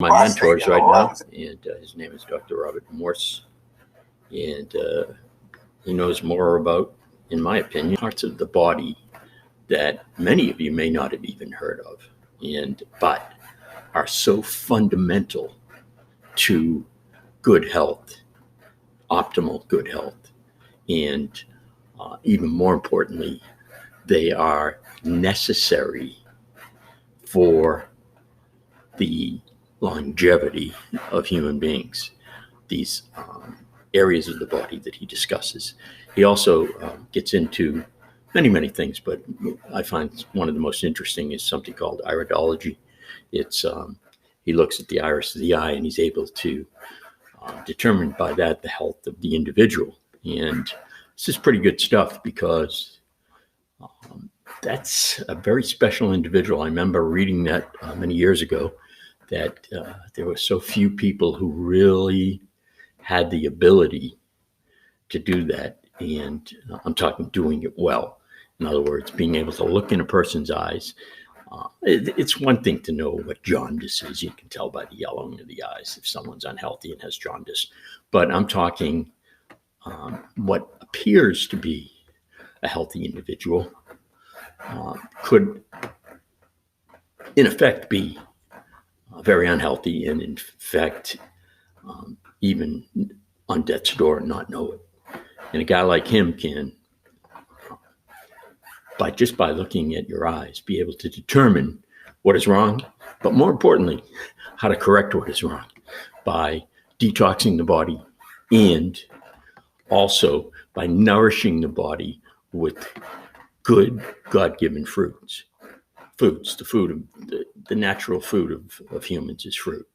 my mentors right now, and his name is Dr. Robert Morse, and he knows more about, in my opinion, parts of the body that many of you may not have even heard of, but are so fundamental to good health, optimal good health, and even more importantly, they are necessary for the longevity of human beings. These areas of the body that he discusses. He also gets into many things, but I find one of the most interesting is something called iridology. It's he looks at the iris of the eye, and he's able to determine by that the health of the individual. And this is pretty good stuff because that's a very special individual. I remember reading that many years ago, that there were so few people who really had the ability to do that. And I'm talking doing it well. In other words, being able to look in a person's eyes. It's one thing to know what jaundice is. You can tell by the yellowing of the eyes if someone's unhealthy and has jaundice. But I'm talking what appears to be a healthy individual could, in effect, be very unhealthy, and in fact, even on death's door and not know it. And a guy like him can, by looking at your eyes, be able to determine what is wrong, but more importantly, how to correct what is wrong by detoxing the body, and also by nourishing the body with good God-given fruits. The natural food of humans is fruit.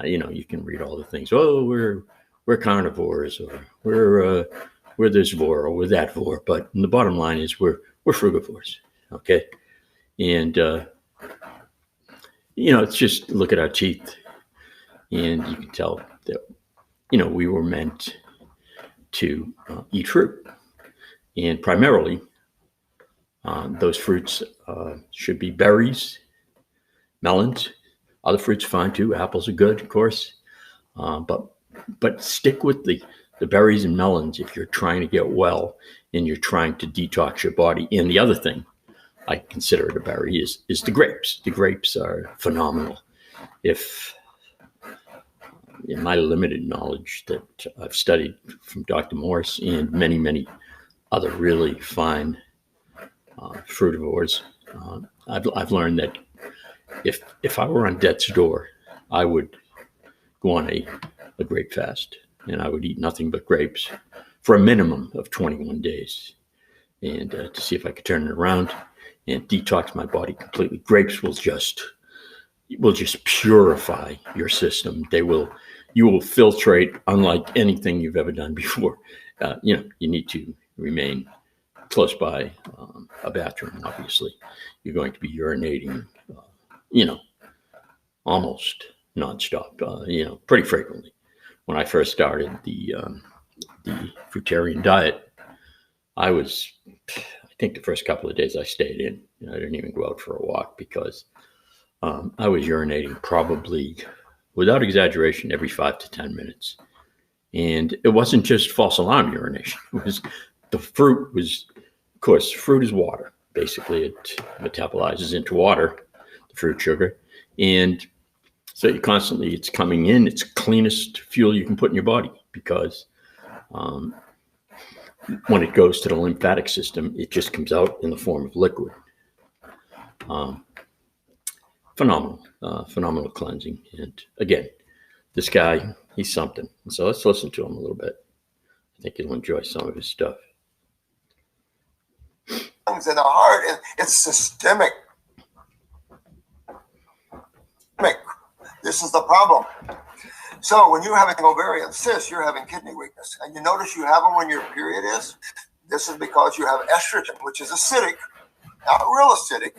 You can read all the things. Oh, we're carnivores, or we're this vor, or we're that vor. But the bottom line is we're frugivores. Okay, and it's just look at our teeth, and you can tell that we were meant to eat fruit, and primarily those fruits should be berries, melons. Other fruits are fine too. Apples are good, of course, but stick with the berries and melons if you're trying to get well and you're trying to detox your body. And the other thing I consider it a berry is the grapes. The grapes are phenomenal. If in my limited knowledge that I've studied from Dr. Morse and many other really fine frugivores, I've learned that if I were on death's door, I would go on a grape fast, and I would eat nothing but grapes for a minimum of 21 days, and to see if I could turn it around and detox my body completely. Grapes will just purify your system. You will filtrate unlike anything you've ever done before. You need to remain close by a bathroom. Obviously, you're going to be urinating, almost nonstop, pretty frequently. When I first started the Fruitarian diet, I think the first couple of days I stayed in. I didn't even go out for a walk because I was urinating probably, without exaggeration, every 5 to 10 minutes. And it wasn't just false alarm urination. It was the fruit was, of course, fruit is water. Basically, it metabolizes into water, the fruit sugar. And so it's coming in, it's cleanest fuel you can put in your body, because when it goes to the lymphatic system, it just comes out in the form of liquid. Phenomenal cleansing. And again, this guy, he's something. And so let's listen to him a little bit. I think you'll enjoy some of his stuff. In the heart, it's systemic. This is the problem. So when you're having ovarian cysts, you're having kidney weakness, and you notice you have them when your period is. This is because you have estrogen, which is acidic, not real acidic,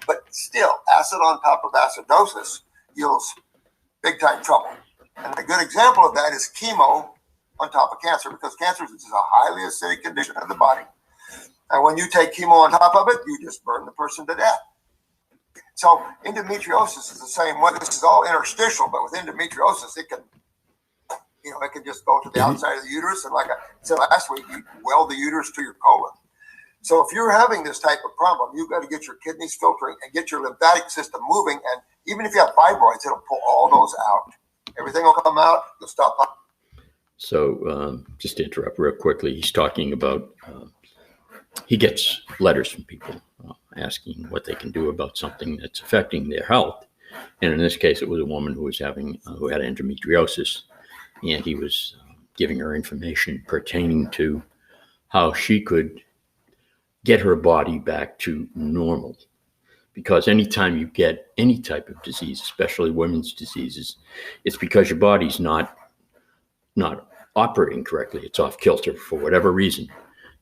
but still acid on top of acidosis yields big time trouble. And a good example of that is chemo on top of cancer, because cancer is a highly acidic condition of the body. And when you take chemo on top of it, you just burn the person to death. So endometriosis is the same way. This is all interstitial, but with endometriosis, it can, it can just go to the outside of the uterus. And like I said last week, you weld the uterus to your colon. So if you're having this type of problem, you've got to get your kidneys filtering and get your lymphatic system moving. And even if you have fibroids, it'll pull all those out. Everything will come out. You'll stop. So just to interrupt real quickly, he's talking about he gets letters from people asking what they can do about something that's affecting their health. And in this case, it was a woman who was who had endometriosis, and he was giving her information pertaining to how she could get her body back to normal. Because anytime you get any type of disease, especially women's diseases, it's because your body's not operating correctly. It's off kilter for whatever reason.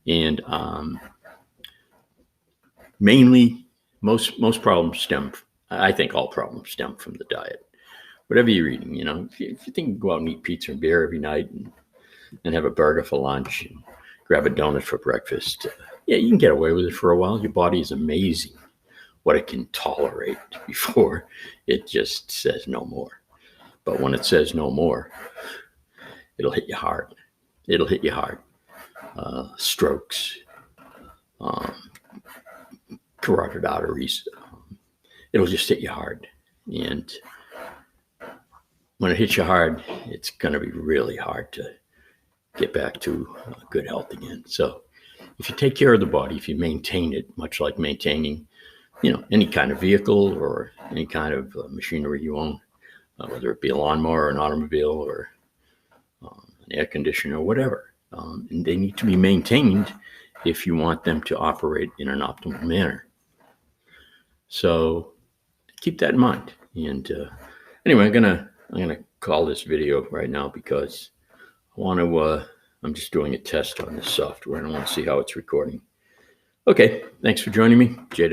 And mainly, most problems stem, I think all problems stem from the diet. Whatever you're eating, if you think you go out and eat pizza and beer every night and have a burger for lunch and grab a donut for breakfast, yeah, you can get away with it for a while. Your body is amazing what it can tolerate before it just says no more. But when it says no more, it'll hit you hard. It'll hit you hard. Strokes, carotid arteries. It'll just hit you hard. And when it hits you hard, it's going to be really hard to get back to good health again. So if you take care of the body, if you maintain it, much like maintaining, any kind of vehicle or any kind of machinery you own, whether it be a lawnmower or an automobile or an air conditioner or whatever, and they need to be maintained if you want them to operate in an optimal manner. So keep that in mind. And anyway, I'm gonna call this video right now because I want to. I'm just doing a test on this software and I want to see how it's recording. Okay, thanks for joining me, J.